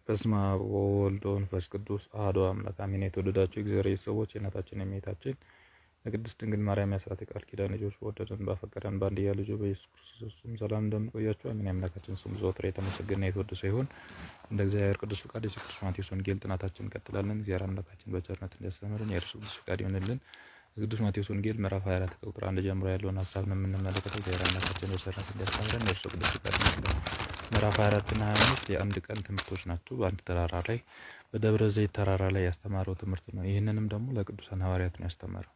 በስመ አብ ወወልድ ወመንፈስ ቅዱስ አሐዱ አምላክ አሜን። የተወደዳችሁ እግዚአብሔር ሰዎች የእናታችን የእመቤታችን የቅድስት ድንግል ማርያም የአስራት የቃል ኪዳን ልጆች በወደደን ባፈቀረን በአንድያ ልጁ በኢየሱስ ክርስቶስ ስም ሰላም እንደምንቆያችሁ አሜን። የአምላካችን ስም ዘወትር የተመሰገነ የተወደሰ ይሁን። እንደ እግዚአብሔር ቅዱስ ፈቃድ የቅዱስ ማቴዎስ ወንጌል ጥናታችን እንቀጥላለን። እግዚአብሔር አምላካችን በቸርነት እንዲያስተምረን የእርሱ ቅዱስ ፈቃድ ይሆንልን። ቅዱስ ማቴዎስ ወንጌል ምዕራፍ 24 ከቁጥር 1 ጀምሮ ያለውን ሐሳብ ነው የምንመለከተው። እግዚአብሔር አምላካችን በቸርነት እንዲያስተምረን የእርሱ ቅዱስ ፈቃድ ይሆንልን። ምዕራፍ 24 እና 25 የአንድ ቀን ትምህርቶች ናቸው። በአንድ ተራራ ላይ በደብረ ዘይት ተራራ ላይ ያስተማረው ትምህርት ነው። ይህንንም ደግሞ ለቅዱሳን ሐዋርያት ነው ያስተማረው።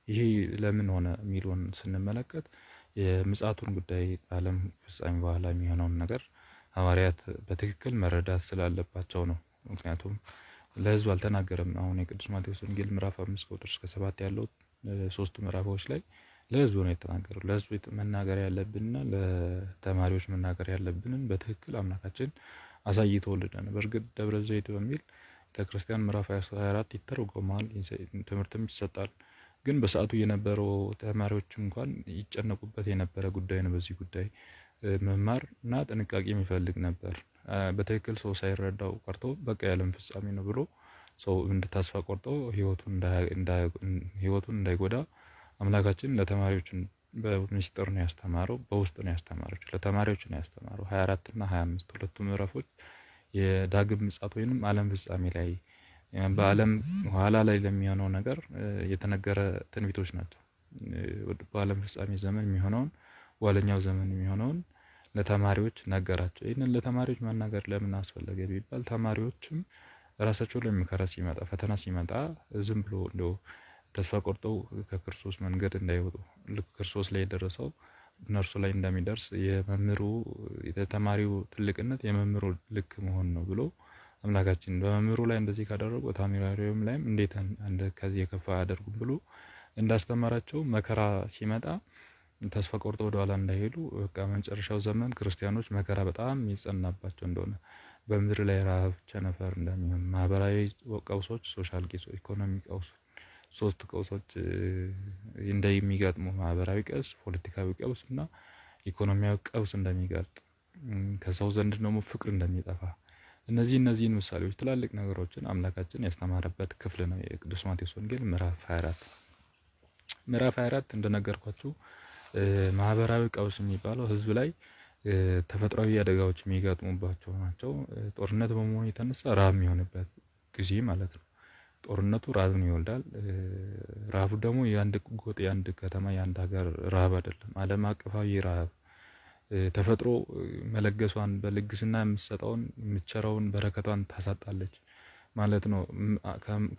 ይሄ ለምን ሆነ የሚለውን ስንመለከት የምጽአቱን ጉዳይ ዓለም ፍጻሜ በኋላ የሚሆነውን ነገር ሐዋርያት በትክክል መረዳት ስላለባቸው ነው። ምክንያቱም ለሕዝብ አልተናገረም። አሁን የቅዱስ ማቴዎስ ወንጌል ምዕራፍ 5 ቁጥር እስከ 7 ያለው ሶስቱ ምዕራፎች ላይ ለሕዝብ ነው የተናገረው። ለሕዝብ መናገር ያለብንና ለተማሪዎች መናገር ያለብንን በትክክል አምላካችን አሳይቶልናል። በእርግጥ ደብረ ዘይት በሚል ቤተክርስቲያን ምዕራፍ 24 ይተረጎማል፣ ትምህርትም ይሰጣል። ግን በሰዓቱ የነበረው ተማሪዎች እንኳን ይጨነቁበት የነበረ ጉዳይ ነው። በዚህ ጉዳይ መማር እና ጥንቃቄ የሚፈልግ ነበር። በትክክል ሰው ሳይረዳው ቀርቶ በቃ የዓለም ፍጻሜ ነው ብሎ ሰው እንድታስፋ ቆርጦ ህይወቱን እንዳይጎዳ አምላካችን ለተማሪዎች በሚስጥር ነው ያስተማረው፣ በውስጥ ነው ያስተማረው፣ ለተማሪዎች ነው ያስተማረው። 24 እና 25 ሁለቱ ምዕራፎች የዳግም ምጽአት ወይንም ዓለም ፍጻሜ ላይ በዓለም ኋላ ላይ ለሚሆነው ነገር የተነገረ ትንቢቶች ናቸው። በዓለም ፍጻሜ ዘመን የሚሆነውን በኋለኛው ዘመን የሚሆነውን ለተማሪዎች ነገራቸው። ይህንን ለተማሪዎች መናገር ለምን አስፈለገ ቢባል ተማሪዎችም ራሳቸው ላይ መከራ ሲመጣ ፈተና ሲመጣ ዝም ብሎ እንደው ተስፋ ቆርጠው ከክርስቶስ መንገድ እንዳይወጡ ልክ ክርስቶስ ላይ የደረሰው እነርሱ ላይ እንደሚደርስ የመምህሩ የተማሪው ትልቅነት የመምህሩ ልክ መሆን ነው ብሎ አምላካችን በመምህሩ ላይ እንደዚህ ካደረጉ ተማሪውም ላይም እንዴት ከዚህ የከፋ አያደርጉም ብሎ እንዳስተማራቸው መከራ ሲመጣ ተስፋ ቆርጠው ወደ ኋላ እንዳይሄዱ በቃ መጨረሻው ዘመን ክርስቲያኖች መከራ በጣም ይጸናባቸው እንደሆነ በምድር ላይ ረሃብ፣ ቸነፈር እንደሚሆን ማህበራዊ ቀውሶች፣ ሶሻል ኬሶች፣ ኢኮኖሚ ቀውስ ሶስት ቀውሶች እንደሚገጥሙ ማህበራዊ ቀውስ፣ ፖለቲካዊ ቀውስ እና ኢኮኖሚያዊ ቀውስ እንደሚገጥም ከሰው ዘንድ ደግሞ ፍቅር እንደሚጠፋ እነዚህን ምሳሌዎች ትላልቅ ነገሮችን አምላካችን ያስተማረበት ክፍል ነው የቅዱስ ማቴዎስ ወንጌል ምዕራፍ 24። ምዕራፍ 24 እንደነገርኳችሁ ማህበራዊ ቀውስ የሚባለው ህዝብ ላይ ተፈጥሯዊ አደጋዎች የሚገጥሙባቸው ናቸው። ጦርነት በመሆኑ የተነሳ ረሃብ የሚሆንበት ጊዜ ማለት ነው። ጦርነቱ ረሃብን ይወልዳል። ረሃቡ ደግሞ የአንድ ጎጥ፣ የአንድ ከተማ፣ የአንድ ሀገር ረሃብ አይደለም። ዓለም አቀፋዊ ረሃብ ተፈጥሮ መለገሷን በልግስና የምትሰጠውን የምትቸረውን በረከቷን ታሳጣለች ማለት ነው።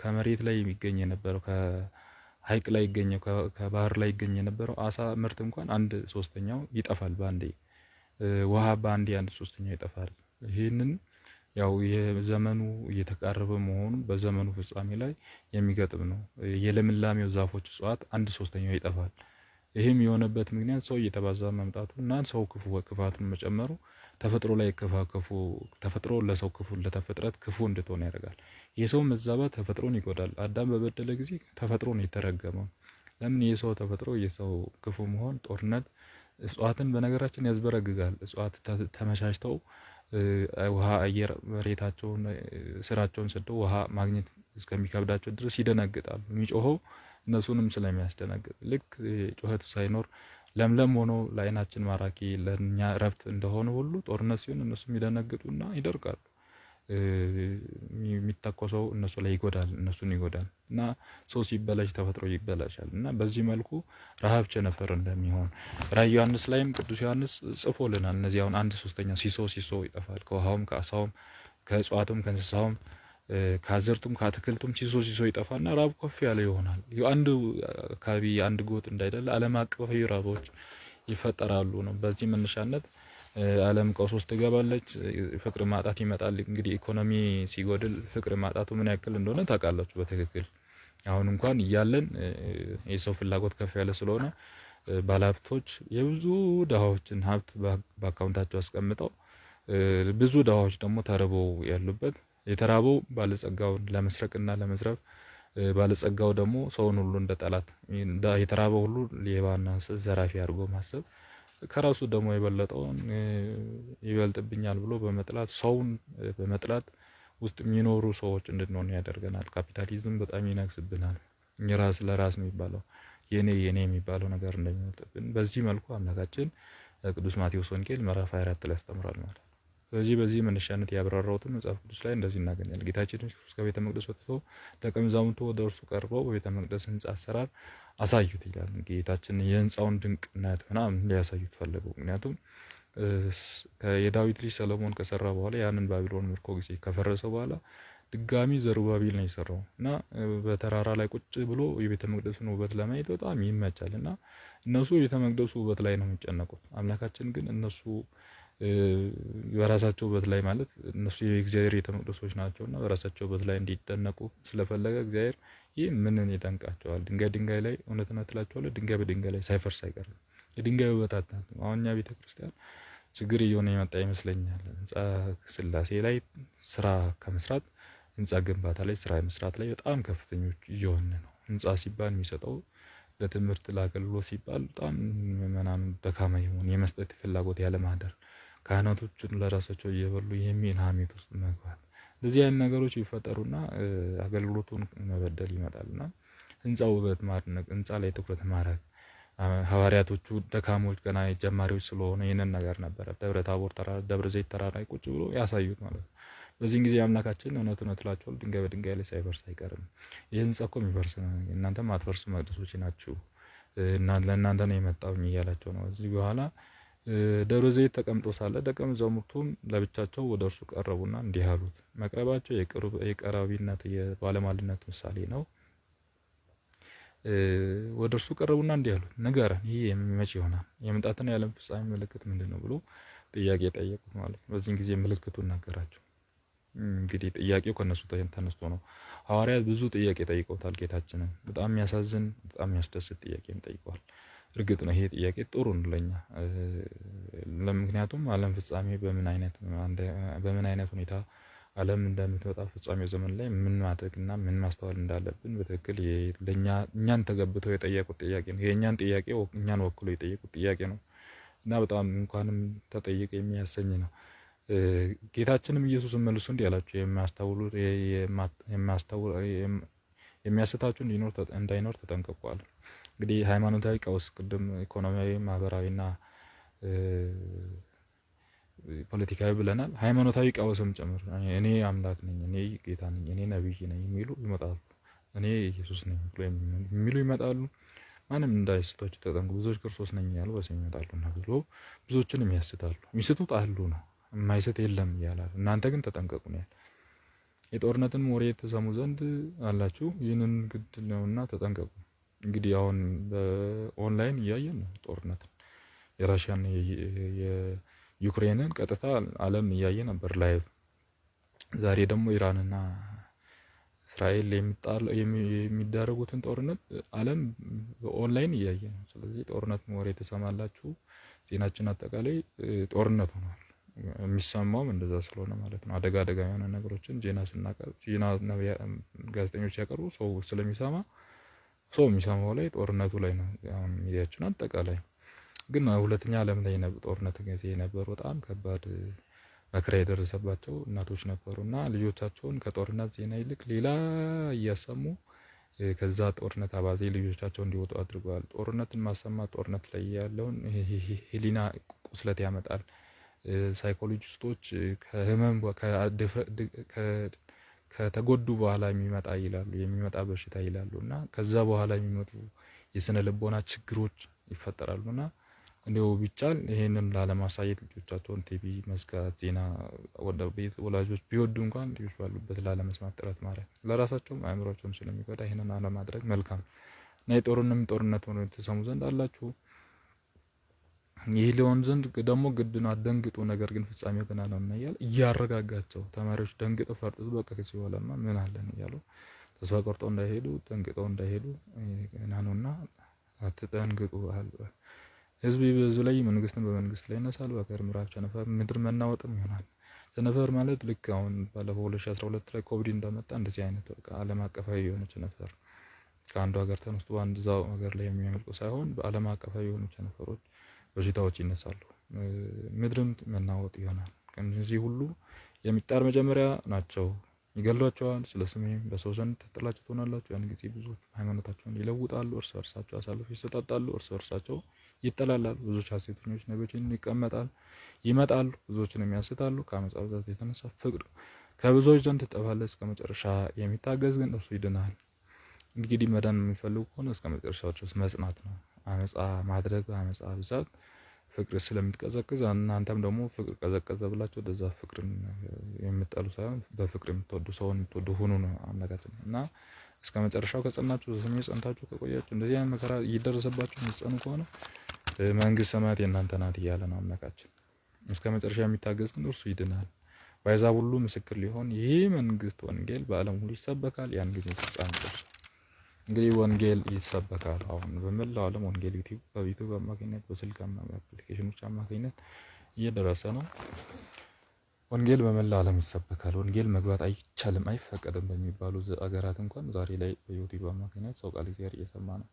ከመሬት ላይ የሚገኝ የነበረው ከሀይቅ ላይ ይገኘው ከባህር ላይ ይገኝ የነበረው አሳ ምርት እንኳን 1/3 ይጠፋል በአንዴ። ውሃ በአንዴ 1/3 ይጠፋል። ይህንን ያው የዘመኑ እየተቃረበ መሆኑ በዘመኑ ፍጻሜ ላይ የሚገጥም ነው። የለምላሜው ዛፎች እጽዋት 1/3 ይጠፋል። ይህም የሆነበት ምክንያት ሰው እየተባዛ መምጣቱ እና ሰው ክፋቱን መጨመሩ ተፈጥሮ ላይ ተፈጥሮ ለሰው ክፉ ለተፈጥረት ክፉ እንድትሆን ያደርጋል። የሰው መዛባት ተፈጥሮን ይጎዳል። አዳም በበደለ ጊዜ ተፈጥሮ ነው የተረገመው። ለምን? የሰው ተፈጥሮ የሰው ክፉ መሆን፣ ጦርነት እጽዋትን በነገራችን ያዝበረግጋል። እጽዋት ተመቻችተው ውሃ፣ አየር፣ መሬታቸውን ስራቸውን ሰደው ውሃ ማግኘት እስከሚከብዳቸው ድረስ ይደነግጣሉ። የሚጮኸው እነሱንም ስለሚያስደነግጥ ልክ ጩኸት ሳይኖር ለምለም ሆኖ ለዓይናችን ማራኪ ለኛ እረፍት እንደሆነ ሁሉ ጦርነት ሲሆን እነሱም ይደነግጡና ይደርቃሉ። የሚተኮሰው እነሱ ላይ ይጎዳል፣ እነሱን ይጎዳል እና ሰው ሲበላሽ ተፈጥሮ ይበላሻል። እና በዚህ መልኩ ረሃብ፣ ቸነፈር እንደሚሆን ራዕየ ዮሐንስ ላይም ቅዱስ ዮሐንስ ጽፎልናል። እነዚህ አሁን 1/3 ሲሶ ይጠፋል። ከውሃውም ከአሳውም ከእጽዋቱም ከእንስሳውም ከአዝርቱም ከአትክልቱም ሲሶ ይጠፋና ረሃብ ከፍ ያለ ይሆናል። አንድ አካባቢ አንድ ጎጥ እንዳይደለ ዓለም አቀፋዊ ረሃቦች ይፈጠራሉ ነው። በዚህ መነሻነት ዓለም ቀውስ ውስጥ ትገባለች። ፍቅር ማጣት ይመጣል። እንግዲህ ኢኮኖሚ ሲጎድል ፍቅር ማጣቱ ምን ያክል እንደሆነ ታውቃላችሁ በትክክል። አሁን እንኳን እያለን የሰው ፍላጎት ከፍ ያለ ስለሆነ ባለሀብቶች የብዙ ድሃዎችን ሀብት በአካውንታቸው አስቀምጠው ብዙ ድሃዎች ደግሞ ተርበው ያሉበት፣ የተራበው ባለጸጋውን ለመስረቅና ለመዝረፍ፣ ባለጸጋው ደግሞ ሰውን ሁሉ እንደ ጠላት፣ የተራበው ሁሉ ሌባና ዘራፊ አድርጎ ማሰብ፣ ከራሱ ደግሞ የበለጠውን ይበልጥብኛል ብሎ በመጥላት ሰውን በመጥላት ውስጥ የሚኖሩ ሰዎች እንድንሆን ያደርገናል። ካፒታሊዝም በጣም ይነግስብናል። የራስ ለራስ የሚባለው የኔ የሚባለው ነገር እንደሚመጣብን በዚህ መልኩ አምላካችን ቅዱስ ማቴዎስ ወንጌል ምዕራፍ 24 ላይ ያስተምራል ማለት ነው። ስለዚህ በዚህ መነሻነት ያብራራሁትን መጽሐፍ ቅዱስ ላይ እንደዚህ እናገኛለን። ጌታችን ኢየሱስ ከቤተ መቅደስ ወጥቶ ደቀ መዛሙርቱ ወደ እርሱ ቀርበው በቤተ መቅደስ ህንጻ አሰራር አሳዩት ይላል። ጌታችን የህንጻውን ድንቅነት ምናምን ሊያሳዩት ፈለጉ። ምክንያቱም የዳዊት ልጅ ሰለሞን ከሰራ በኋላ ያንን ባቢሎን ምርኮ ጊዜ ከፈረሰ በኋላ ድጋሚ ዘሩባቤል ነው የሰራው እና በተራራ ላይ ቁጭ ብሎ የቤተ መቅደሱን ውበት ለማየት በጣም ይመቻል እና እነሱ የቤተ መቅደሱ ውበት ላይ ነው የሚጨነቁት። አምላካችን ግን እነሱ በራሳቸው ውበት ላይ ማለት እነሱ የእግዚአብሔር ቤተ መቅደሶች ናቸውና በራሳቸው ውበት ላይ እንዲደነቁ ስለፈለገ እግዚአብሔር ይህ ምንን ይደንቃቸዋል? ድንጋይ ላይ እውነት እላችኋለሁ ድንጋይ በድንጋይ ላይ ሳይፈርስ አይቀርም። የድንጋይ ውበት አታት ነው። አሁን እኛ ቤተክርስቲያን ችግር እየሆነ የመጣ ይመስለኛል። ህንጻ ስላሴ ላይ ስራ ከመስራት ህንጻ ግንባታ ላይ ስራ መስራት ላይ በጣም ከፍተኞች እየሆነ ነው። ህንጻ ሲባል የሚሰጠው ለትምህርት ለአገልግሎት ሲባል በጣም ምዕመናን ደካማ የሆነ የመስጠት ፍላጎት ያለማደር ካህናቶችን ለራሳቸው እየበሉ የሚል ሀሜት ውስጥ መግባት እንደዚህ አይነት ነገሮች ይፈጠሩና አገልግሎቱን መበደል ይመጣልና ህንጻ ውበት ማድነቅ፣ ህንጻ ላይ ትኩረት ማድረግ ሐዋርያቶቹ ደካሞች ገና ጀማሪዎች ስለሆነ ይህንን ነገር ነበረ ደብረ ታቦር ተራራ ደብረ ዘይት ተራራ ላይ ቁጭ ብሎ ያሳዩት ማለት ነው። በዚህን ጊዜ አምላካችን እውነት እላችኋለሁ ድንጋይ በድንጋይ ላይ ሳይፈርስ አይቀርም። ይህ ህንጻ እኮ የሚፈርስ ነው፣ እናንተም አትፈርሱ መቅደሶች ናችሁ፣ ለእናንተ ነው የመጣሁኝ እያላቸው ነው። እዚህ በኋላ ደብረ ዘይት ተቀምጦ ሳለ ደቀ መዛሙርቱም ለብቻቸው ወደ እርሱ ቀረቡና እንዲህ አሉት። መቅረባቸው የቀራቢነት የባለሟልነት ምሳሌ ነው። ወደ እርሱ ቀረቡና እንዲህ አሉት፣ ንገረን፣ ይህ መቼ ይሆናል? የመምጣትና የዓለም ፍጻሜ ምልክት ምንድን ነው ብሎ ጥያቄ ጠየቁት ማለት ነው። በዚህን ጊዜ ምልክቱን ነገራቸው። እንግዲህ ጥያቄው ከነሱ ተነስቶ ነው። ሐዋርያት ብዙ ጥያቄ ጠይቀውታል ጌታችንን። በጣም የሚያሳዝን በጣም የሚያስደስት ጥያቄም ጠይቀዋል። እርግጥ ነው ይሄ ጥያቄ ጥሩ ነው ለኛ። ምክንያቱም ዓለም ፍጻሜ በምን አይነት ሁኔታ ዓለም እንደምትመጣ ፍጻሜው ዘመን ላይ ምን ማድረግና ምን ማስተዋል እንዳለብን በትክክል እኛን ተገብተው የጠየቁት ጥያቄ ነው። የእኛን ጥያቄ እኛን ወክሎ የጠየቁት ጥያቄ ነው እና በጣም እንኳንም ተጠየቀ የሚያሰኝ ነው። ጌታችንም ኢየሱስን መልሶ እንዲህ አላቸው፣ የሚያስታችሁ እንዳይኖር ተጠንቀቁ። እንግዲህ ሃይማኖታዊ ቀውስ ቅድም ኢኮኖሚያዊ፣ ማህበራዊና ፖለቲካዊ ብለናል። ሃይማኖታዊ ቀውስም ጭምር እኔ አምላክ ነኝ፣ እኔ ጌታ ነኝ፣ እኔ ነብይ ነኝ የሚሉ ይመጣሉ። እኔ ኢየሱስ ነኝ የሚሉ ይመጣሉ። ማንም እንዳይስቷቸው ተጠንቀቁ፣ ብዙዎች ክርስቶስ ነኝ ያሉ በስሜ ይመጣሉና ብሎ ብዙዎችንም ያስታሉ። የሚስቱት አሉ ነው፣ የማይስት የለም እያላሉ። እናንተ ግን ተጠንቀቁ ነው ያለ። የጦርነትን ወሬ ተሰሙ ዘንድ አላችሁ፣ ይህንን ግድ ነውና ተጠንቀቁ። እንግዲህ አሁን በኦንላይን እያየን ነው ጦርነትን፣ የራሽያን የዩክሬንን ቀጥታ ዓለም እያየ ነበር ላይቭ። ዛሬ ደግሞ ኢራንና እስራኤል የሚደረጉትን ጦርነት ዓለም በኦንላይን እያየ ነው። ስለዚህ ጦርነትን ወሬ ተሰማላችሁ፣ ዜናችን አጠቃላይ ጦርነት ሆኗል። የሚሰማውም እንደዛ ስለሆነ ማለት ነው። አደጋ የሆነ ነገሮችን ዜና ስናቀርብ ጋዜጠኞች ያቀርቡ ሰው ስለሚሰማ ሰው የሚሰማው ላይ ጦርነቱ ላይ ነው። አሁን ሚዲያችን አጠቃላይ ግን ሁለተኛ ዓለም ላይ ጦርነት ጊዜ የነበሩ በጣም ከባድ መከራ የደረሰባቸው እናቶች ነበሩና ልጆቻቸውን ከጦርነት ዜና ይልቅ ሌላ እያሰሙ ከዛ ጦርነት አባዜ ልጆቻቸው እንዲወጡ አድርገዋል። ጦርነትን ማሰማት ጦርነት ላይ ያለውን ህሊና ቁስለት ያመጣል። ሳይኮሎጂስቶች ከህመም ከተጎዱ በኋላ የሚመጣ በሽታ ይላሉ እና ከዛ በኋላ የሚመጡ የስነ ልቦና ችግሮች ይፈጠራሉና እንደው ቢቻል ይሄንን ላለማሳየት ልጆቻቸውን ቲቪ መዝጋት፣ ዜና ወደ ቤት ወላጆች ቢወዱ እንኳን ልጆች ባሉበት ላለመስማት ጥረት ማድረግ ለራሳቸውም አእምሮአቸውም ስለሚጎዳ ይሄንን አለማድረግ መልካም እና ጦርነት ሆኖ ተሰሙ ዘንድ አላችሁ። ይህ ሊሆን ዘንድ ደግሞ ግድ ነው። አትደንግጡ፣ ነገር ግን ፍጻሜው ገና ነው እና እያለ እያረጋጋቸው ተማሪዎች ደንግጠው ፈርጥጡ በቃ ከዚህ በኋላማ ምን አለን እያሉ ተስፋ ቆርጠው እንዳይሄዱ ደንግጠው እንዳይሄዱ ገና ነውና አትደንግጡ። ህዝብ በህዝብ ላይ መንግስትን በመንግስት ላይ ይነሳል። በአገር ምዕራፍ ቸነፈር ምድር መናወጥም ይሆናል። ቸነፈር ማለት ልክ አሁን ባለፈው 2012 ላይ ኮቪድ እንደመጣ እንደዚህ አይነት በቃ ዓለም አቀፋዊ የሆነ ቸነፈር ከአንዱ ሀገር ተነስቶ በአንድ ዛው ሀገር ላይ የሚያመልጡ ሳይሆን በዓለም አቀፋዊ የሆኑ ቸነፈሮች በሽታዎች ይነሳሉ። ምድርም መናወጥ ይሆናል። እነዚህ ሁሉ የሚጣር መጀመሪያ ናቸው። ይገሏቸዋል። ስለ ስሜም በሰው ዘንድ ተጠላችሁ ትሆናላችሁ። ያን ጊዜ ብዙዎች ሃይማኖታቸውን ይለውጣሉ፣ እርስ በርሳቸው አሳልፈው ይሰጣጣሉ፣ እርስ በርሳቸው ይጠላላሉ። ብዙዎች ሐሰተኞች ነቢያትን ይመጣሉ፣ ብዙዎችንም ያስታሉ። ከዓመፃ ብዛት የተነሳ ፍቅር ከብዙዎች ዘንድ ትጠፋለች። እስከ መጨረሻ የሚታገዝ ግን እርሱ ይድናል። እንግዲህ መዳን የሚፈልጉ ከሆነ እስከ መጨረሻው ድረስ መጽናት ነው። አመፃ ማድረግ አመፃ ብዛት ፍቅር ስለምትቀዘቅዝ እናንተም ደግሞ ፍቅር ቀዘቀዘ ብላችሁ ወደዛ ፍቅርን የምትጠሉ ሳይሆን በፍቅር የምትወዱ ሰውን የምትወዱ ሁኑ ነው አምላካችን። እና እስከ መጨረሻው ከጸናችሁ ስሜ ጸንታችሁ ከቆያችሁ እንደዚህ አይነት መከራ እየደረሰባችሁ የምትጸኑ ከሆነ መንግስት ሰማያት የእናንተ ናት እያለ ነው አምላካችን። እስከ መጨረሻ የሚታገዝ ግን እርሱ ይድናል። በአሕዛብ ሁሉ ምስክር ሊሆን ይህ መንግስት ወንጌል በዓለም ሁሉ ይሰበካል። ያን ጊዜ ፍጻሜ ደርሷል። እንግዲህ ወንጌል ይሰበካል። አሁን በመላው ዓለም ወንጌል በዩቲዩብ አማካኝነት በስልክ አፕሊኬሽኖች አማካኝነት እየደረሰ ነው። ወንጌል በመላው ዓለም ይሰበካል። ወንጌል መግባት አይቻልም አይፈቀድም በሚባሉ አገራት እንኳን ዛሬ ላይ በዩቲዩብ አማካኝነት ሰው ቃል እግዚአብሔር እየሰማ ነው።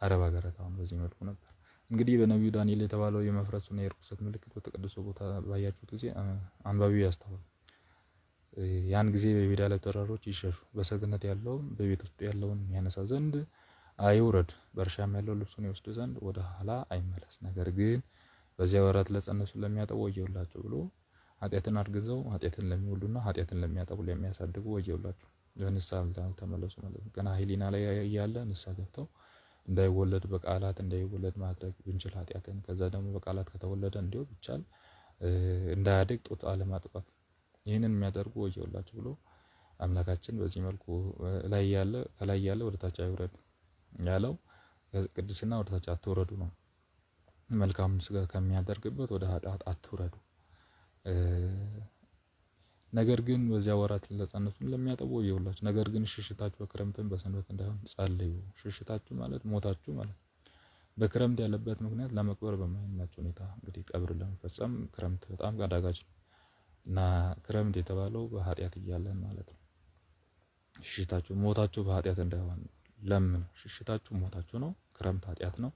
አረብ ሀገራት አሁን በዚህ መልኩ ነበር። እንግዲህ በነቢዩ ዳንኤል የተባለው የመፍረሱና የርኩሰት ምልክት በተቀደሰው ቦታ ባያችሁት ጊዜ አንባቢው ያስተውል። ያን ጊዜ በሜዳ ላይ ተራሮች ይሸሹ፣ በሰገነት ያለውን በቤት ውስጥ ያለውን ያነሳ ዘንድ አይውረድ፣ በእርሻም ያለው ልብሱን ይወስድ ዘንድ ወደ ኋላ አይመለስ። ነገር ግን በዚያ ወራት ለጸነሱ ለሚያጠቡ ወየውላቸው ብሎ ኃጢአትን አርግዘው ኃጢአትን ለሚወልዱና ኃጢአትን ለሚያጠቡ ለሚያሳድጉ ወየውላቸው። ለንስሐ ተመለሱ ማለት ነው። ገና ሕሊና ላይ እያለ ንስሐ ገብተው እንዳይወለድ በቃላት እንዳይወለድ ማድረግ ብንችል ኃጢአትን፣ ከዛ ደግሞ በቃላት ከተወለደ እንዲሁ ብቻል እንዳያድግ ጡት አለማጥባት፣ ይህንን የሚያደርጉ ወየውላቸው ብሎ አምላካችን በዚህ መልኩ ከላይ ያለ ወደ ታች አይውረድ ያለው ቅድስና ወደ ታች አትውረዱ ነው። መልካም ስጋ ከሚያደርግበት ወደ ኃጢአት አትውረዱ። ነገር ግን በዚያ ወራት ለጸነሱን ለሚያጠቡ ወየውላችሁ። ነገር ግን ሽሽታችሁ በክረምትን በሰንበት እንዳይሆን ጸልዩ። ሽሽታችሁ ማለት ሞታችሁ ማለት በክረምት ያለበት ምክንያት ለመቅበር በማይመች ሁኔታ እንግዲህ ቀብር ለመፈጸም ክረምት በጣም አዳጋች ነው እና ክረምት የተባለው በኃጢአት እያለን ማለት ነው። ሽሽታችሁ ሞታችሁ በኃጢአት እንዳይሆን ለምን ሽሽታችሁ ሞታችሁ ነው። ክረምት ኃጢአት ነው።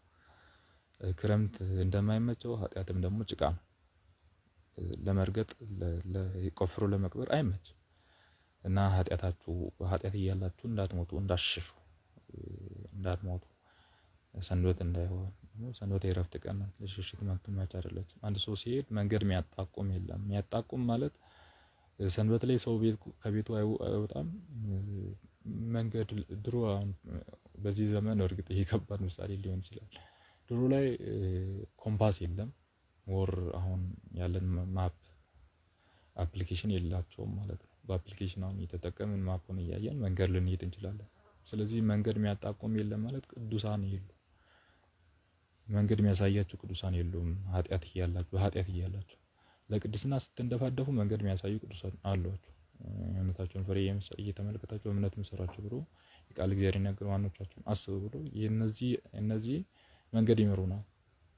ክረምት እንደማይመቸው ኃጢአትም ደግሞ ጭቃ ነው። ለመርገጥ ቆፍሮ ለመቅበር አይመች እና ኃጢአታችሁ በኃጢአት እያላችሁ እንዳትሞቱ እንዳትሸሹ እንዳትሞቱ ሰንበት እንዳይሆን ሰንበት የእረፍት ቀን ናት። ለሽሽት ማች አይደለችም። አንድ ሰው ሲሄድ መንገድ የሚያጣቁም የለም። የሚያጣቁም ማለት ሰንበት ላይ ሰው ከቤቱ አይወጣም። መንገድ ድሮ አሁን በዚህ ዘመን እርግጥ ይሄ ከባድ ምሳሌ ሊሆን ይችላል። ድሮ ላይ ኮምፓስ የለም ወር አሁን ያለን ማፕ አፕሊኬሽን የላቸውም ማለት ነው። በአፕሊኬሽን አሁን እየተጠቀምን ማፑን እያየን መንገድ ልንሄድ እንችላለን። ስለዚህ መንገድ የሚያጣቁም የለም ማለት ቅዱሳን የሉ መንገድ የሚያሳያችሁ ቅዱሳን የሉም። ኃጢአት እያላችሁ ለቅድስና ስትንደፋደፉ መንገድ የሚያሳዩ ቅዱሳን አሏችሁ። እምነታችሁን ፍሬ እየተመለከታችሁ እምነት ምሰራችሁ ብሎ የቃል እግዚአብሔር ይናገር ዋኖቻችሁን አስቡ ብሎ እነዚህ መንገድ ይመሩናል።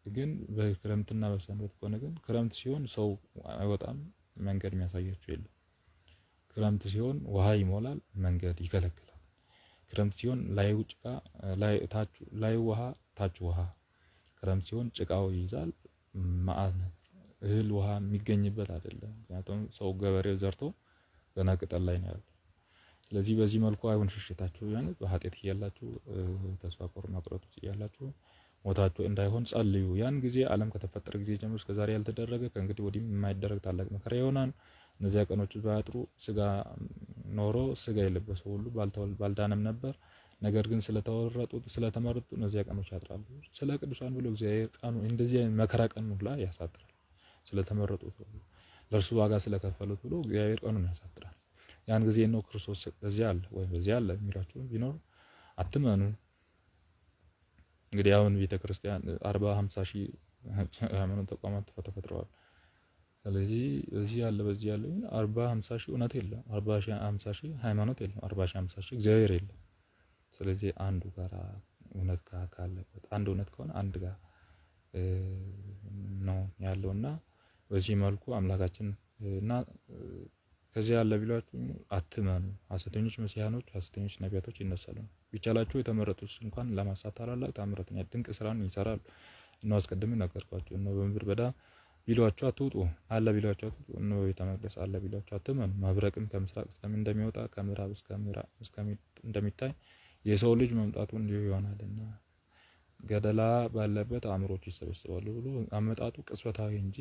ግን በክረምትና በሰንበት ከሆነ ግን ክረምት ሲሆን ሰው አይወጣም፣ መንገድ የሚያሳያችሁ የለም። ክረምት ሲሆን ውሃ ይሞላል፣ መንገድ ይከለክላል። ክረምት ሲሆን ላዩ ጭቃ ላዩ ውሃ ታች ውሃ። ክረምት ሲሆን ጭቃው ይይዛል። መዓት ነገር እህል ውሃ የሚገኝበት አይደለም። ምክንያቱም ሰው ገበሬው ዘርቶ ገና ቅጠል ላይ ነው ያለው። ስለዚህ በዚህ መልኩ አይሁን ሽሽታችሁ ማለት በኃጢአት እያላችሁ ተስፋ መቁረጥ እያላችሁ ሞታችሁ እንዳይሆን ጸልዩ። ያን ጊዜ ዓለም ከተፈጠረ ጊዜ ጀምሮ እስከዛሬ ያልተደረገ ከእንግዲህ ወዲህ የማይደረግ ታላቅ መከራ ይሆናል። እነዚያ ቀኖች ባያጥሩ ስጋ ኖሮ ስጋ የለበሰ ሁሉ ባልዳነም ነበር። ነገር ግን ስለተመረጡ እነዚያ ቀኖች ያጥራሉ። ስለ ቅዱሳን ብሎ እግዚአብሔር ቀኑ እንደዚህ መከራ ቀን ሁላ ያሳጥራል። ስለተመረጡት ሁሉ ለእርሱ ዋጋ ስለከፈሉት ብሎ እግዚአብሔር ቀኑን ያሳጥራል። ያን ጊዜ ነው ክርስቶስ በዚያ አለ ወይ በዚያ አለ የሚላችሁ ቢኖር አትመኑ። እንግዲህ አሁን ቤተክርስቲያን 40-50 ሺህ ሃይማኖት ተቋማት ተፈጥረዋል። ስለዚህ በዚህ ያለ 40-50 ሺህ እውነት የለም። 40-50 ሺህ ሃይማኖት የለም። 40-50 ሺህ እግዚአብሔር የለም። ስለዚህ አንዱ ጋር እውነት ካለበት አንድ እውነት ከሆነ አንድ ጋር ነው ያለውና በዚህ መልኩ አምላካችን እና ከዚህ ያለ ቢሏችሁ አትመኑ። ሐሰተኞች መሲሐኖች ሐሰተኞች ነቢያቶች ይነሳሉ። ቢቻላችሁ የተመረጡት እንኳን ለማሳት ታላላቅ ተአምራትና ድንቅ ስራን ይሰራሉ። እነሆ አስቀድሜ ነገርኳችሁ። እነሆ በምድረ በዳ ቢሏችሁ አትውጡ፣ አለ ቢሏችሁ አትውጡ፣ እነሆ ቤተ መቅደስ አለ ቢሏችሁ አትመኑ። መብረቅም ከምስራቅ እንደሚወጣ ከምዕራብ እንደሚታይ የሰው ልጅ መምጣቱ እንዲሁ ይሆናልና። ገደላ ባለበት አእምሮች ይሰበስባሉ ብሎ አመጣጡ ቅጽበታዊ እንጂ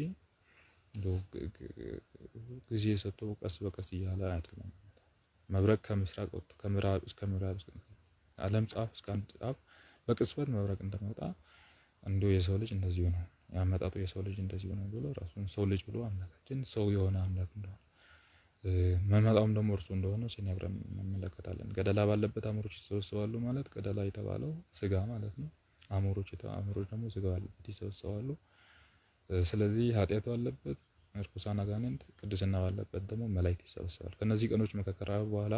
ጊዜ ሰጥቶ ቀስ በቀስ እያለ አይደለም። መብረቅ ከምስራቅ ወጥቶ ከምዕራብ እስከ ምዕራብ ዓለም ጫፍ እስከ አንድ ጫፍ በቅጽበት መብረቅ እንደመጣ እንዲሁ የሰው ልጅ እንደዚሁ ነው ያመጣጡ የሰው ልጅ እንደዚሁ ነው ብሎ ራሱን ሰው ልጅ ብሎ አምላካችን ሰው የሆነ አምላክ እንደሆነ መመጣውም ደግሞ እርሱ እንደሆነ ሲነግረን እንመለከታለን። ገደላ ባለበት አእምሮች ይሰበሰባሉ ማለት ገደላ የተባለው ስጋ ማለት ነው። አእምሮች ደግሞ ስጋ ባለበት ይሰበሰባሉ። ስለዚህ ኃጢአት ባለበት እርኩሳን አጋንንት፣ ቅድስና ባለበት ደግሞ መላእክት ይሰበሰባሉ። ከነዚህ ቀኖች መካከል በኋላ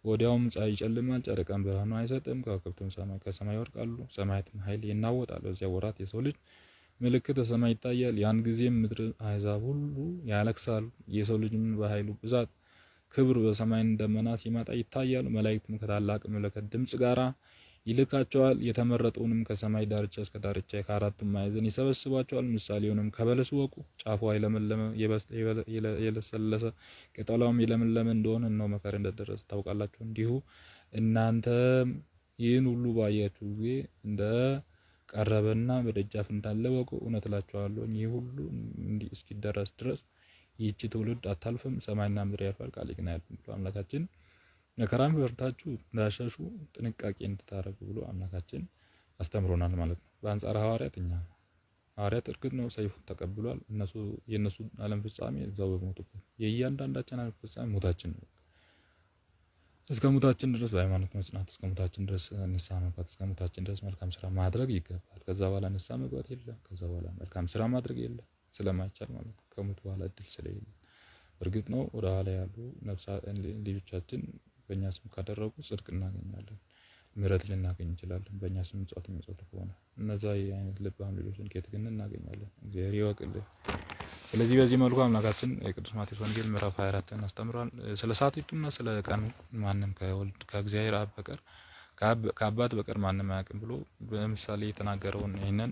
ወዲያውም ፀሐይ ይጨልማል፣ ጨረቃም ብርሃኑን አይሰጥም፣ ከዋክብትም ከሰማይ ይወድቃሉ፣ ሰማያትም ኃይል ይናወጣል። በዚያ ወራት የሰው ልጅ ምልክት በሰማይ ይታያል። ያን ጊዜም ምድር አሕዛብ ሁሉ ያለቅሳሉ። የሰው ልጅም በኃይሉ ብዛት ክብር በሰማይ ደመና ሲመጣ ይታያሉ። መላእክትም ከታላቅ መለከት ድምፅ ጋር ይልካቸዋል። የተመረጡንም ከሰማይ ዳርቻ እስከ ዳርቻ ከአራቱም ማዕዘን ይሰበስባቸዋል። ምሳሌውንም ከበለስ ወቁ። ጫፏ የለመለመ የለሰለሰ ቅጠሏም የለመለመ እንደሆነ እነሆ መከር እንደደረሰ ታውቃላችሁ። እንዲሁ እናንተም ይህን ሁሉ ባያችሁ ጊዜ እንደ ቀረበና በደጃፍ እንዳለ ወቁ። እውነት እላችኋለሁ ይህ ሁሉ እንዲህ እስኪደረስ ድረስ ይህች ትውልድ አታልፍም። ሰማይና ምድር ያልፋል፣ ቃሌ ግን አያልፍም ብሎ አምላካችን መከራን ፈርታችሁ እንዳሸሹ ጥንቃቄ እንድታረጉ ብሎ አምላካችን አስተምሮናል ማለት ነው። በአንጻር ሐዋርያት እርግጥ ነው ሰይፉን ተቀብሏል። የእነሱ ዓለም ፍጻሜ እዛው በሞቱበት የእያንዳንዳችን ዓለም ፍጻሜ ሞታችን ነው። እስከ ሞታችን ድረስ በሃይማኖት መጽናት፣ እስከ ሞታችን ድረስ ንስሐ መግባት፣ እስከ ሞታችን ድረስ መልካም ስራ ማድረግ ይገባል። ከዛ በኋላ ንስሐ መግባት የለም። ከዛ በኋላ መልካም ስራ ማድረግ የለም፣ ስለማይቻል ማለት ነው። ከሞት በኋላ እድል ስለሌለ እርግጥ ነው ወደ ኋላ ያሉ ልጆቻችን በእኛ ስም ካደረጉ ጽድቅ እናገኛለን፣ ምሕረት ልናገኝ እንችላለን። በእኛ ስም ምጽዋት የሚጸቱ ከሆነ እነዛ የአይነት ልባም ልጆችን ከየት ግን እናገኛለን? እግዚአብሔር ይወቅልን። ስለዚህ በዚህ መልኩ አምላካችን የቅዱስ ማቴዎስ ወንጌል ምዕራፍ 24ን አስተምሯል። ስለ ሰዓቲቱና ስለ ቀኑ ማንም ከእግዚአብሔር አብ በቀር ከአባት በቀር ማንም አያውቅም ብሎ በምሳሌ የተናገረውን ይህንን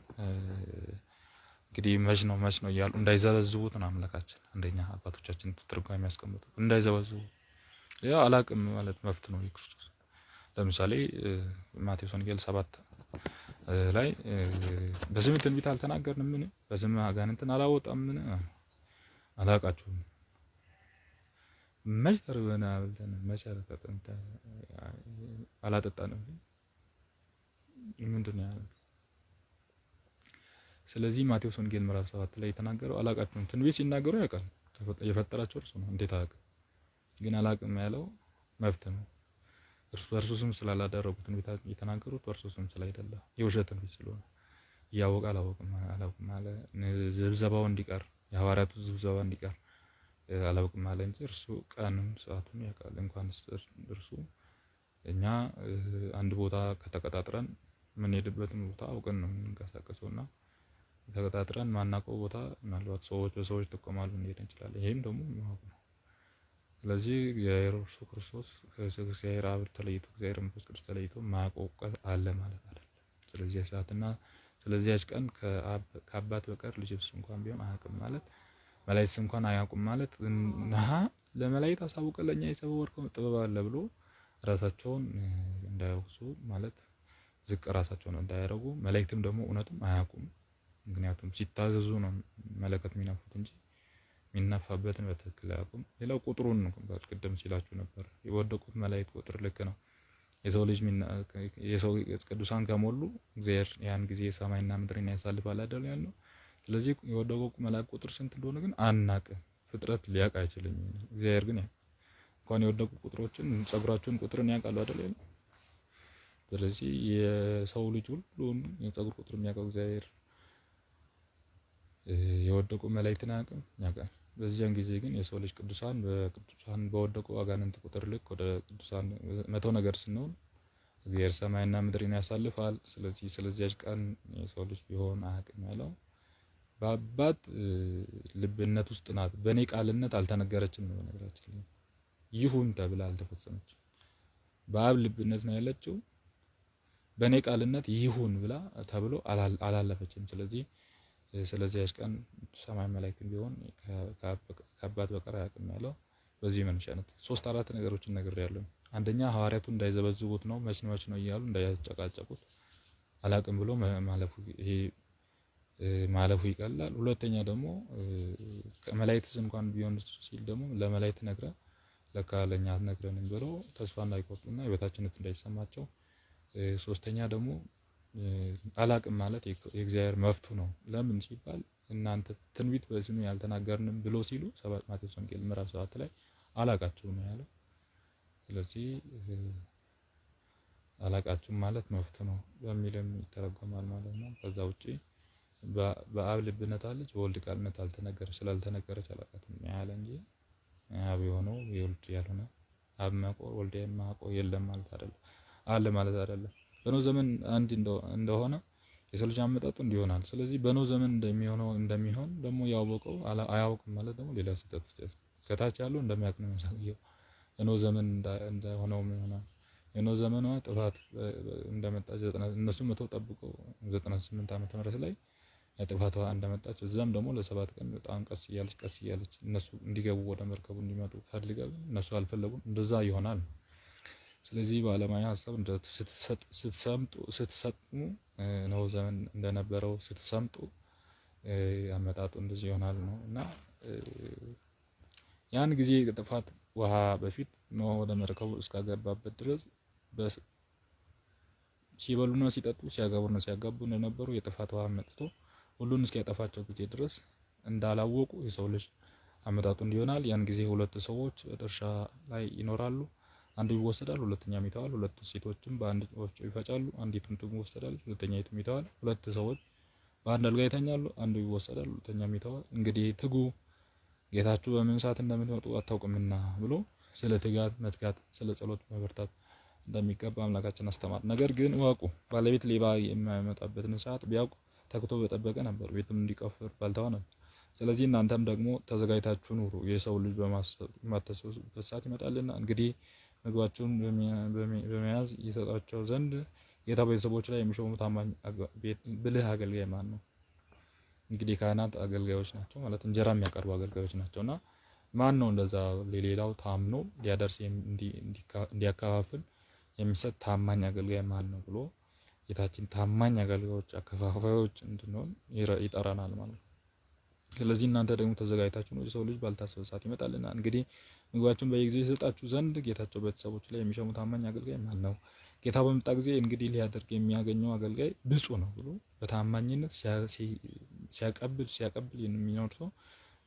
እንግዲህ መች ነው እያሉ እንዳይዘበዝቡት ነው አምላካችን። አንደኛ አባቶቻችን ትርጓሜ የሚያስቀምጡ እንዳይዘበዝቡ። ያው አላውቅም ማለት መብት ነው የክርስቶስ። ለምሳሌ ማቴዎስ ወንጌል 7 ላይ በስምህ ትንቢት አልተናገርንም ምን? በስምህ አጋንንትን አላወጣም ምን? አላውቃችሁም። መች ተርበን አብልተን መች አላጠጣንም? ምንድን ነው ያለው? ስለዚህ ማቴዎስ ወንጌል ምዕራፍ 7 ላይ የተናገረው አላውቃችሁም። ትንቢት ሲናገሩ ያውቃል፣ የፈጠራቸው እርሱ ነው። እንዴት አያውቅም? ግን አላውቅም ያለው መብት ነው። በእርሱ ስም ስላላደረጉት ትንቢት የተናገሩት በእርሱ ስም ስላይደለ የውሸት ትንቢት ስለሆነ እያወቀ አላውቅም አለ። ዝብዘባው እንዲቀር የሐዋርያቱ ዝብዘባ እንዲቀር አላውቅም አለ እንጂ እርሱ ቀኑን ሰዓቱን ያውቃል። እንኳን እርሱ እኛ አንድ ቦታ ከተቀጣጥረን የምንሄድበትን ቦታ አውቀን ነው የምንንቀሳቀሰውና ተቀጣጥረን ማናውቀው ቦታ ምናልባት በሰዎች ጥቆማ ልንሄድ እንችላለን። ይሄም ደግሞ ማወቅ ነው። ስለዚህ የኢየሱስ ክርስቶስ ከእግዚአብሔር አብ ተለይቶ እግዚአብሔር መንፈስ ቅዱስ ተለይቶ ማያውቀው እውቀት አለ ማለት አይደለም። ስለዚህ ሰዓትና ስለዚያች ቀን ከአባት በቀር ልጅስ እንኳን ቢሆን አያውቅም ማለት መላእክት እንኳን አያውቁም ማለት ለመላእክት አሳውቀ ለኛ የሰወርከው ጥበብ አለ ብሎ ራሳቸውን እንዳይወቅሱ ማለት ዝቅ ራሳቸውን እንዳያደርጉ፣ መላእክትም ደግሞ እውነትም አያውቁም። ምክንያቱም ሲታዘዙ ነው መለከት የሚነፉት እንጂ የሚነፋበትን በትክክል አያውቁም። ሌላው ቁጥሩን ቅድም ሲላችሁ ነበር። የወደቁት መላእክት ቁጥር ልክ ነው። የሰው ቅዱሳን ከሞሉ እግዚአብሔር ያን ጊዜ ሰማይና ምድርን ያሳልፋል አይደል ያለው። ስለዚህ የወደቁ መላእክት ቁጥር ስንት እንደሆነ ግን አናውቅም። ፍጥረት ሊያውቅ አይችልም። እግዚአብሔር ግን እንኳን የወደቁ ቁጥሮችን ጸጉራቸውን ቁጥርን ያውቃሉ አይደል ያለው። ስለዚህ የሰው ልጅ ሁሉን የጸጉር ቁጥር የሚያውቀው እግዚአብሔር የወደቁ መላእክትን አያውቅም? ያውቃል። በዚያን ጊዜ ግን የሰው ልጅ ቅዱሳን በወደቁ አጋንንት ቁጥር ልክ ወደ ቅዱሳን መቶ ነገር ስንሆን እግዚአብሔር ሰማይና ምድርን ያሳልፋል። ስለዚያች ቀን የሰው ልጅ ቢሆን አያውቅም ያለው በአባት ልብነት ውስጥ ናት። በእኔ ቃልነት አልተነገረችም ነው ነገራችን። ይሁን ተብላ አልተፈጸመች። በአብ ልብነት ነው ያለችው። በእኔ ቃልነት ይሁን ብላ ተብሎ አላለፈችም። ስለዚህ ስለዚህ ያች ቀን ሰማይ መላእክት ቢሆን ከአባት በቀር አያውቅም ያለው በዚህ መነሻነት 3-4 ነገሮችን ነግሬያለሁ። አንደኛ ሐዋርያቱ እንዳይዘበዝቡት ነው፣ መች ነው እያሉ እንዳያጨቃጨቁት አላውቅም ብሎ ማለፉ ይቀላል። ሁለተኛ ደግሞ ከመላእክትስ እንኳን ቢሆን ሲል ደግሞ ለመላእክት ነግረ ለካ ለኛ ነግረንም ብሎ ተስፋ እንዳይቆርጡና የበታችነት እንዳይሰማቸው። ሶስተኛ ደግሞ አላቅም ማለት የእግዚአብሔር መፍቱ ነው። ለምን ሲባል እናንተ ትንቢት በስሙ ያልተናገርንም ብሎ ሲሉ ማቴዎስ ወንጌል ምዕራፍ 7 ላይ አላቃችሁም ነው ያለው። ስለዚህ አላቃችሁም ማለት መፍቱ ነው በሚልም ይተረጎማል ማለት ነው። ከዛ ውጪ በአብ ልብነት አለች በወልድ ቃልነት ስላልተነገረች አላቃትም ያለ እንጂ አብ የሆነው የወልድ ያልሆነ አብ ማቆ ወልድ ማቆ የለም ማለት አይደለም፣ አለ ማለት አይደለም። በኖህ ዘመን አንድ እንደሆነ የሰው ልጅ አመጣጡ እንዲሆናል። ስለዚህ በኖህ ዘመን እንደሚሆን ደግሞ ያወቀው አያውቅም ማለት ደግሞ ሌላ ስህተት ውስጥ ከታች ያለው እንደሚያውቅ ነው የሚያሳየው። በኖህ ዘመን እንደሆነው ይሆናል። የኖህ ዘመኗ ጥፋት እንደመጣች እነሱ መተው ጠብቀው 98 ዓመተ ምህረት ላይ ጥፋቷ እንደመጣች እዛም ደግሞ ለ7 ቀን በጣም ቀስ እያለች እነሱ እንዲገቡ ወደ መርከቡ እንዲመጡ ፈልገው እነሱ አልፈለጉም። እንደዛ ይሆናል። ስለዚህ በዓለማዊ ሀሳብ ስትሰጥሙ ነው ዘመን እንደነበረው ስትሰምጡ አመጣጡ እንደዚህ ይሆናል ነው እና ያን ጊዜ ጥፋት ውሃ በፊት ነው ወደ መርከቡ እስካገባበት ድረስ ሲበሉና ሲጠጡ ሲያገቡና ሲያጋቡ እንደነበሩ የጥፋት ውሃ መጥቶ ሁሉን እስኪያጠፋቸው ጊዜ ድረስ እንዳላወቁ የሰው ልጅ አመጣጡ እንዲሆናል። ያን ጊዜ 2 ሰዎች እርሻ ላይ ይኖራሉ። አንዱ ይወሰዳል፣ ሁለተኛው ይተዋል። 2 ሴቶችም በአንድ ወፍጮ ይፈጫሉ፣ አንዲቱም ትወሰዳለች፣ ሁለተኛይቱም ይተዋል። 2 ሰዎች በአንድ አልጋ ይተኛሉ፣ አንዱ ይወሰዳል፣ ሁለተኛው ይተዋል። እንግዲህ ትጉ ጌታችሁ በምን ሰዓት እንደምትመጡ አታውቁምና ብሎ ስለ ትጋት መትጋት፣ ስለ ጸሎት መበርታት እንደሚገባ አምላካችን አስተማር። ነገር ግን ወቁ ባለቤት ሌባ የማይመጣበትን ሰዓት ቢያውቅ ተግቶ በጠበቀ ነበር፣ ቤቱም እንዲቆፍር ባልተዋ ነበር። ስለዚህ እናንተም ደግሞ ተዘጋጅታችሁ ኑሩ፣ የሰው ልጅ በማታስቡበት ሰዓት ይመጣልና። እንግዲህ ምግባቸውን በመያዝ ይሰጣቸው ዘንድ ጌታ ቤተሰቦች ላይ የሚሾሙ ታማኝ ብልህ አገልጋይ ማን ነው? እንግዲህ ካህናት አገልጋዮች ናቸው ማለት እንጀራ የሚያቀርቡ አገልጋዮች ናቸውና ማን ነው እንደዛ ለሌላው ታምኖ ሊያደርስ እንዲያከፋፍል የሚሰጥ ታማኝ አገልጋይ ማን ነው ብሎ ጌታችን ታማኝ አገልጋዮች አከፋፋዮች እንድንሆን ይጠራናል ማለት ነው። ስለዚህ እናንተ ደግሞ ተዘጋጅታችሁ ነው፣ የሰው ልጅ ባልታሰበ ሰዓት ይመጣልና። እንግዲህ ምግባችሁን በየጊዜው ይሰጣችሁ ዘንድ ጌታቸው ቤተሰቦች ላይ የሚሾሙ ታማኝ አገልጋይ ማን ነው? ጌታ በመጣ ጊዜ እንግዲህ ሊያደርግ የሚያገኘው አገልጋይ ብፁዕ ነው ብሎ በታማኝነት ሲያቀብል የሚኖር ሰው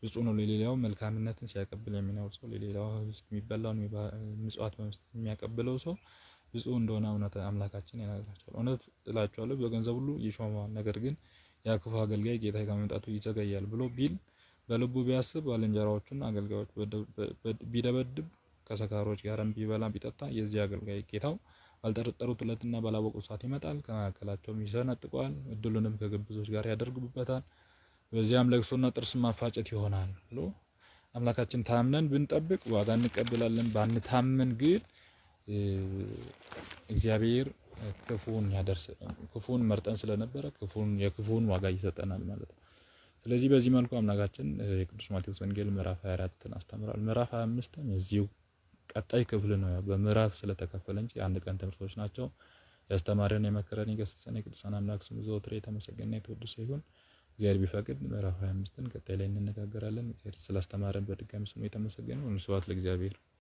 ብፁዕ ነው። ለሌላው መልካምነትን ሲያቀብል የሚኖር ሰው፣ ለሌላው የሚበላውን ምጽዋት በመስጠት የሚያቀብለው ሰው ብፁዕ እንደሆነ እውነት አምላካችን ይነግራቸዋል። እውነት እላችኋለሁ በገንዘብ ሁሉ ይሾመዋል። ነገር ግን ያ ክፉ አገልጋይ ጌታ ከመምጣቱ ይዘገያል ብሎ ቢል በልቡ ቢያስብ ባልንጀራዎቹን አገልጋዮች ቢደበድብ ከሰካሮች ጋርም ቢበላ ቢጠጣ የዚህ አገልጋይ ጌታው ባልጠረጠሩት ዕለትና ባላወቁት ሰዓት ይመጣል፣ ከመካከላቸውም ይሰነጥቀዋል፣ እድሉንም ከግብዞች ጋር ያደርጉበታል፣ በዚያም ለቅሶና ጥርስ ማፋጨት ይሆናል ብሎ አምላካችን ታምነን ብንጠብቅ ዋጋ እንቀበላለን። ባንታመን ግን እግዚአብሔር ክፉን መርጠን ስለነበረ የክፉን ዋጋ ይሰጠናል ማለት ነው። ስለዚህ በዚህ መልኩ አምላካችን የቅዱስ ማቴዎስ ወንጌል ምዕራፍ 24ን አስተምሯል። ምዕራፍ 25ም የዚሁ ቀጣይ ክፍል ነው። በምዕራፍ ስለተከፈለ እንጂ አንድ ቀን ትምህርቶች ናቸው። ያስተማረን የመከረን የገሰጸን የቅዱሳን አምላክ ስሙ ዘወትር የተመሰገነ የተወደሰ ይሁን። እግዚአብሔር ቢፈቅድ ምዕራፍ 25ን ቀጣይ ላይ እንነጋገራለን። እግዚአብሔር ስላስተማረን በድጋሚ ስሙ የተመሰገነ ይሁን። ስብሐት ለእግዚአብሔር።